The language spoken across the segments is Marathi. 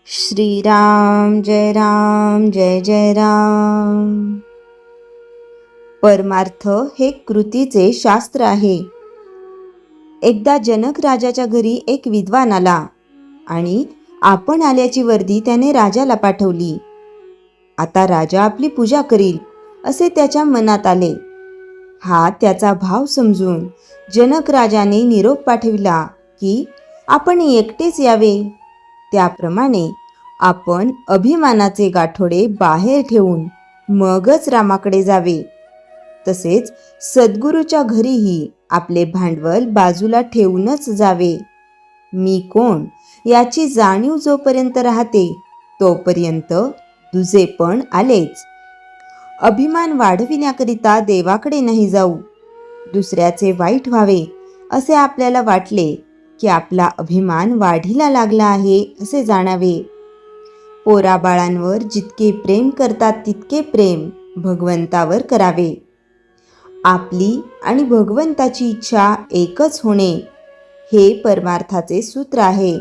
श्रीराम जय जय राम। परमार्थ हे कृतीचे शास्त्र आहे। एकदा जनक राजाच्या घरी एक विद्वान आला आणि आपण आल्याची वर्दी त्याने राजाला पाठवली। आता राजा आपली पूजा करील असे त्याच्या मनात आले। हा त्याचा भाव समजून जनक राजाने निरोप पाठविला की आपण एकटेच यावे। त्याप्रमाणे आपण अभिमानाचे गाठोडे बाहेर ठेवून मगच रामाकडे जावे। तसेच सद्गुरूच्या घरीही आपले भांडवल बाजूला ठेवूनच जावे। मी कोण याची जाणीव जोपर्यंत राहते तोपर्यंत दुजेपण आलेच। अभिमान वाढविण्याकरिता देवाकडे नाही जाऊ। दुसऱ्याचे वाईट व्हावे असे आपल्याला वाटले की आपला अभिमान वाढीला लागला आहे असे जाणावे। पोराबाळांवर जितके प्रेम करतात तितके प्रेम भगवंतावर करावे। आपली आणि भगवंताची इच्छा एकच होणे हे परमार्थाचे सूत्र आहे।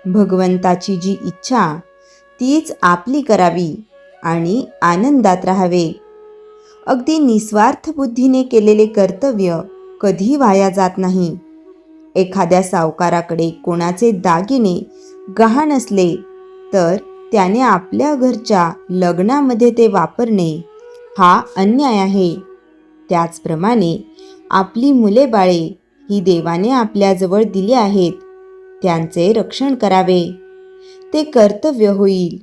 भगवंताची जी इच्छा तीच आपली करावी आणि आनंदात राहावे। अगदी निस्वार्थ बुद्धीने केलेले कर्तव्य कधी वाया जात नाही। एखाद्या सावकाराकडे कोणाचे दागिने गहाण असले तर त्याने आपल्या घरच्या लग्नामध्ये ते वापरणे हा अन्याय आहे। त्याचप्रमाणे आपली मुले बाळे ही देवाने आपल्याजवळ दिली आहेत, त्यांचे रक्षण करावे ते कर्तव्य होईल।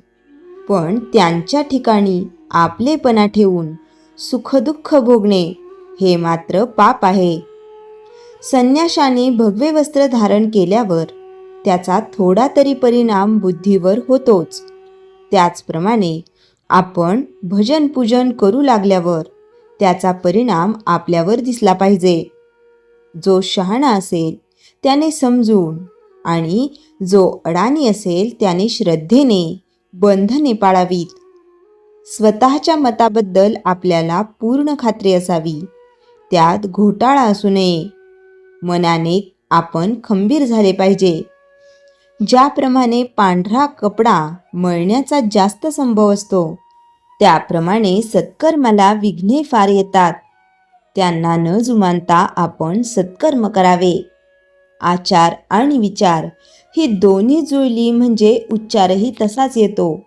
पण त्यांच्या ठिकाणी आपलेपणा ठेवून सुखदुःख भोगणे हे मात्र पाप आहे। संन्याशाने भगवे वस्त्र धारण केल्यावर त्याचा थोडा तरी परिणाम बुद्धीवर होतोच। त्याचप्रमाणे आपण भजन पूजन करू लागल्यावर त्याचा परिणाम आपल्यावर दिसला पाहिजे। जो शहाणा असेल त्याने समजून आणि जो अडाणी असेल त्याने श्रद्धेने बंधने पाळावीत। स्वतःच्या मताबद्दल आपल्याला पूर्ण खात्री असावी, त्यात घोटाळा असू नये। मनाने आपण खंबीर झाले पाहिजे। ज्याप्रमाणे पांढरा कपडा मळण्याचा जास्त संभव असतो त्याप्रमाणे सत्कर्माला विघ्ने फार येतात। त्यांना न जुमानता आपण सत्कर्म करावे। आचार आणि विचार ही दोन्ही जुळली म्हणजे उच्चारही तसाच येतो।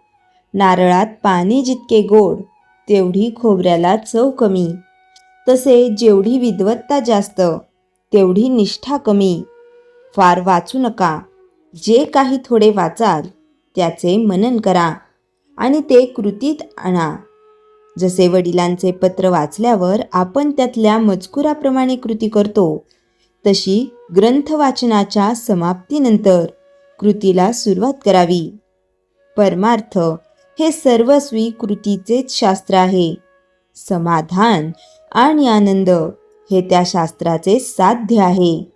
नारळात पाणी जितके गोड तेवढी खोबऱ्याला चव कमी। तसे जेवढी विद्वत्ता जास्त तेवढी निष्ठा कमी। फार वाचू नका, जे काही थोडे वाचाल त्याचे मनन करा आणि ते कृतीत आणा। जसे वडिलांचे पत्र वाचल्यावर आपण त्यातल्या मजकुराप्रमाणे कृती करतो तशी ग्रंथ वाचनाच्या समाप्तीनंतर कृतीला सुरुवात करावी। परमार्थ हे सर्वस्वी कृतीचेच शास्त्र आहे। समाधान आणि आनंद हे त्या शास्त्राचे साध्य आहे।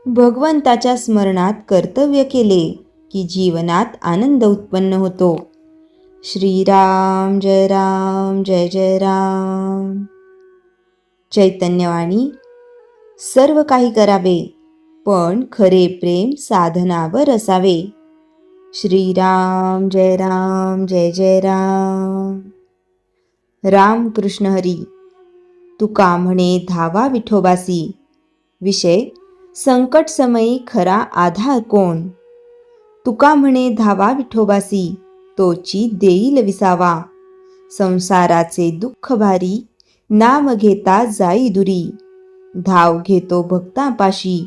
भगवंताच्या स्मरणात कर्तव्य केले की जीवनात आनंद उत्पन्न होतो। श्रीराम जय जय राम। चैतन्यवाणी। सर्व काही करावे पण खरे प्रेम साधनावर असावे। श्रीराम जय जय राम। राम कृष्ण हरी। तुका म्हणे धावा विठोबासी। विषय संकट समयी खरा आधार कोण। तुका म्हणे धावा विठोबासी, तोची देईल विसावा। संसाराचे दुःख भारी, नाम घेता जाई दुरी। धाव घेतो भक्तांपाशी,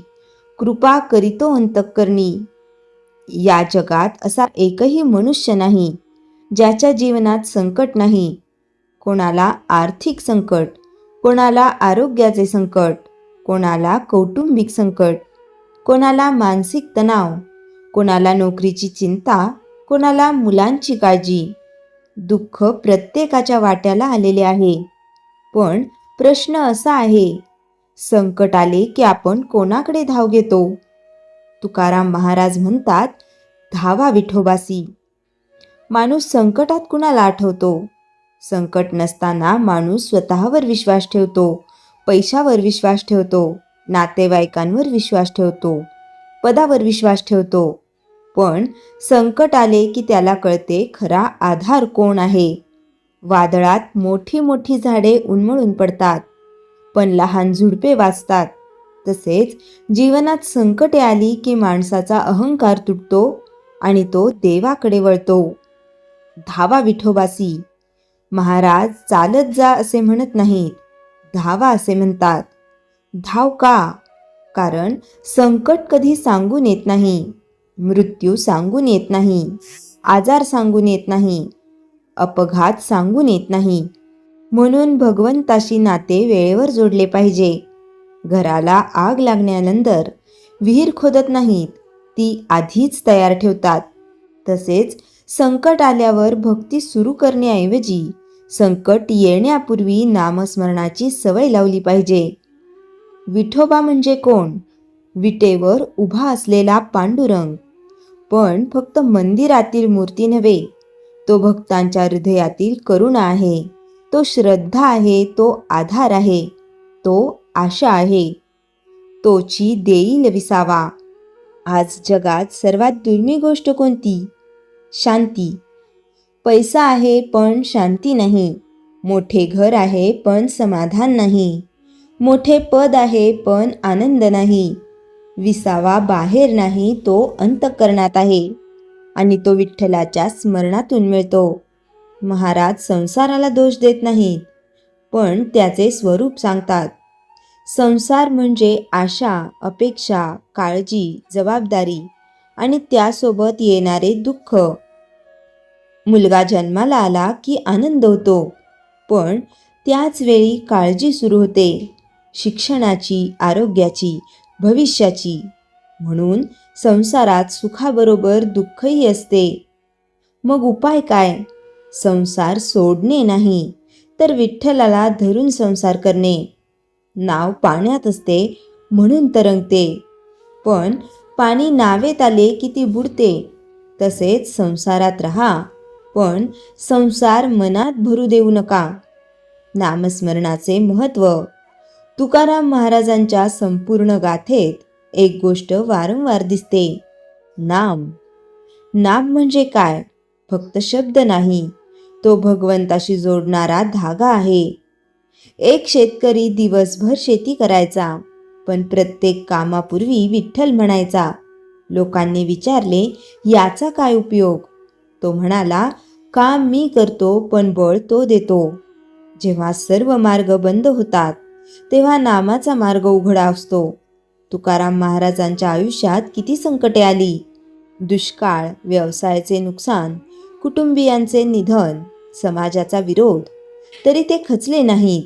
कृपा करीतो अंतःकरणी। या जगात असा एकही मनुष्य नाही ज्याच्या जीवनात संकट नाही। कोणाला आर्थिक संकट, कोणाला आरोग्याचे संकट, कोणाला कौटुंबिक संकट, कोणाला मानसिक तणाव, कोणाला नोकरीची चिंता, कोणाला मुलांची काळजी। दुःख प्रत्येकाच्या वाट्याला आलेले आहे। पण प्रश्न असा आहे, संकट आले की आपण कोणाकडे धाव घेतो। तुकाराम महाराज म्हणतात, धावा विठोबासी। माणूस संकटात कुणाला आठवतो? संकट नसताना माणूस स्वतःवर विश्वास ठेवतो, पैशावर विश्वास ठेवतो, नातेवाईकांवर विश्वास ठेवतो, पदावर विश्वास ठेवतो। पण संकट आले की त्याला कळते खरा आधार कोण आहे. वादळात मोठी मोठी झाडे उन्मळून पडतात, पण लहान झुडपे वाचतात. तसेच जीवनात संकटे आली की माणसाचा अहंकार तुटतो आणि तो देवाकडे वळतो. धावा विठोबासी. महाराज चालत जा असे म्हणत नाहीत, धावा असे म्हणतात. धाव का? कारण संकट कधी सांगून येत नाही, मृत्यू सांगून येत नाही, आजार सांगून येत नाही, अपघात सांगून येत नाही. म्हणून भगवंताशी नाते वेळेवर जोडले पाहिजे. घराला आग लागल्यानंतर विहीर खोदत नाहीत, ती आधीच तयार ठेवतात. तसेच संकट आल्यावर भक्ती सुरू करण्याऐवजी संकट येण्यापूर्वी नामस्मरणाची सवय लावली पाहिजे. विठोबा म्हणजे कोण? विटेवर उभा असलेला पांडुरंग. पण फक्त मंदिरातील मूर्ती नव्हे, तो भक्तांच्या हृदयातील करुणा आहे, तो श्रद्धा आहे, तो आधार आहे, तो आशा आहे. तोची देईल विसावा. आज जगात सर्वात दुर्मिळ गोष्ट कोणती? शांती. पैसा आहे पण शांती नाही. मोठे घर आहे पण समाधान नाही. मोठे पद आहे पण आनंद नाही. विसावा बाहेर नाही, तो अंतःकरणात आहे आणि तो विठ्ठलाच्या स्मरणातून मिळतो. महाराज संसाराला दोष देत नाहीत, पण त्याचे स्वरूप सांगतात. संसार म्हणजे आशा, अपेक्षा, काळजी, जबाबदारी आणि त्यासोबत येणारे दुःख. मुलगा जन्माला आला की आनंद होतो, पण त्याच वेळी काळजी सुरू होते, शिक्षणाची, आरोग्याची, भविष्याची. म्हणून संसारात सुखाबरोबर दुःखही असते. मग उपाय काय? संसार सोडणे नाही, तर विठ्ठलाला धरून संसार करणे. नाव पाण्यात असते म्हणून तरंगते, पण पाणी नावेत आले की ती बुडते. तसेच संसारात राहा, पण संसार मनात भरू देऊ नका. नामस्मरणाचे महत्त्व. तुकाराम महाराजांच्या संपूर्ण गाथेत एक गोष्ट वारंवार दिसते, नाम. नाम म्हणजे काय? फक्त शब्द नाही, तो भगवंताशी जोडणारा धागा आहे. एक शेतकरी दिवसभर शेती करायचा, पण प्रत्येक कामापूर्वी विठ्ठल म्हणायचा. लोकांनी विचारले, याचा काय उपयोग? तो म्हणाला, काम मी करतो पण बळ तो देतो. जेव्हा सर्व मार्ग बंद होतात तेव्हा नामाचा मार्ग उघडा असतो. तुकाराम महाराजांच्या आयुष्यात किती संकटे आली. दुष्काळ, व्यवसायाचे नुकसान, कुटुंबियांचे निधन, समाजाचा विरोध. तरी ते खचले नाहीत,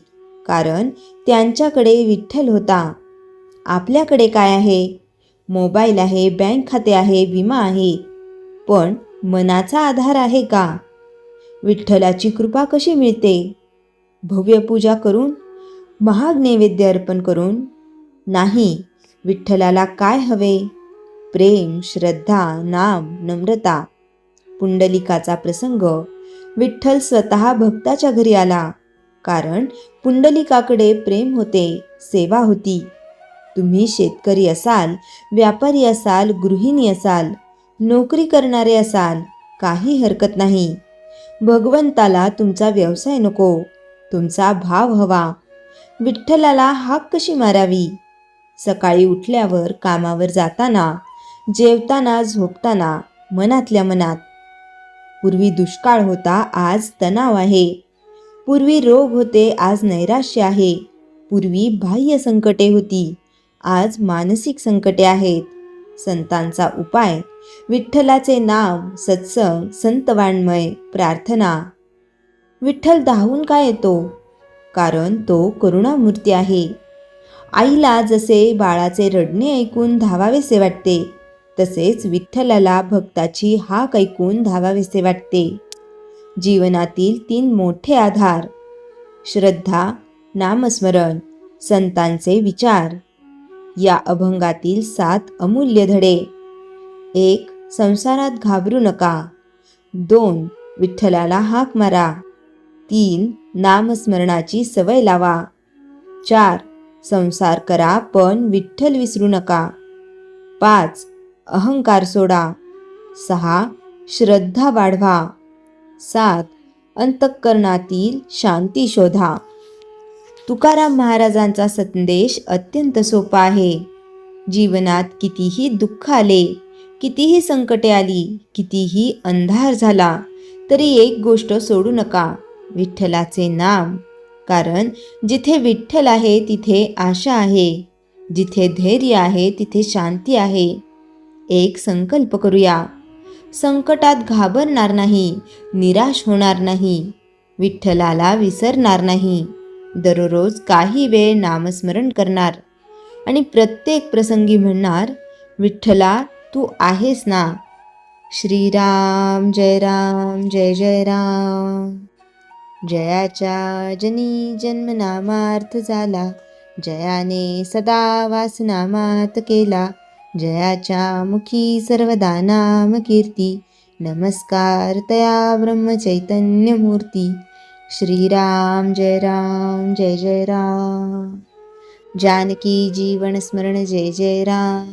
कारण त्यांच्याकडे विठ्ठल होता. आपल्याकडे काय आहे? मोबाईल आहे, बँक खाते आहे, विमा आहे, पण मनाचा आधार आहे का? विठ्ठलाची कृपा कशी मिळते? भव्य पूजा करून? महाग नैवेद्य अर्पण करून? नाही. विठ्ठलाला काय हवे? प्रेम, श्रद्धा, नाम, नम्रता. पुंडलिकाचा प्रसंग. विठ्ठल स्वतः भक्ताच्या घरी आला, कारण पुंडलिकाकडे प्रेम होते, सेवा होती. तुम्ही शेतकरी असाल, व्यापारी असाल, गृहिणी असाल, नोकरी करणारे असाल, काही हरकत नाही. भगवंताला तुमचा व्यवसाय नको, तुमचा भाव हवा. विठ्ठलाला हाक कशी मारावी? सकाळी उठल्यावर, कामावर जाताना, जेवताना, झोपताना, मनातल्या मनात. पूर्वी दुष्काळ होता, आज तणाव आहे. पूर्वी रोग होते, आज नैराश्य आहे. पूर्वी बाह्य संकटे होती, आज मानसिक संकटे आहेत. संतांचा उपाय. विठ्ठलाचे नाम, सत्संग, संतवाङ्मय, प्रार्थना. विठ्ठल धावून का येतो? कारण तो करुणामूर्ती आहे. आईला जसे बाळाचे रडणे ऐकून धावावेसे वाटते, तसेच विठ्ठलाला भक्ताची हाक ऐकून धावावेसे वाटते. जीवनातील 3 मोठे आधार. श्रद्धा, नामस्मरण, संतांचे विचार. या अभंगातील 7 अमूल्य धडे. 1. संसारात घाबरू नका. 2. विठ्ठलाला हाक मारा. 3. नामस्मरणाची सवय लावा. 4. संसार करा पण विठ्ठल विसरू नका. 5. अहंकार सोडा. 6. श्रद्धा वाढवा. 7. अंतःकरणातील शांती शोधा. तुकाराम महाराजांचा संदेश अत्यंत सोपा आहे. जीवनात कितीही दुःख आले, कितीही संकटे आली, कितीही अंधार झाला, तरी एक गोष्ट सोडू नका, विठ्ठलाचे नाम. कारण जिथे विठ्ठल आहे तिथे आशा आहे, जिथे धैर्य आहे तिथे शांती आहे. एक संकल्प करूया. संकटात घाबरणार नाही, निराश होणार नाही, विठ्ठलाला विसरणार नाही. दररोज काही वेळ नामस्मरण करणार आणि प्रत्येक प्रसंगी म्हणणार, विठ्ठला तू आहेस ना. श्रीराम जय राम जय जय राम. जयाच्या जनी जन्मनामार्थ झाला, जयाने सदा वासनामात केला. जयाच्या मुखी सर्वदा नाम कीर्ती, नमस्कार तया ब्रह्मचैतन्य मूर्ती. श्रीराम जय राम जय जय राम. जानकी जीवन स्मरण जय जय राम.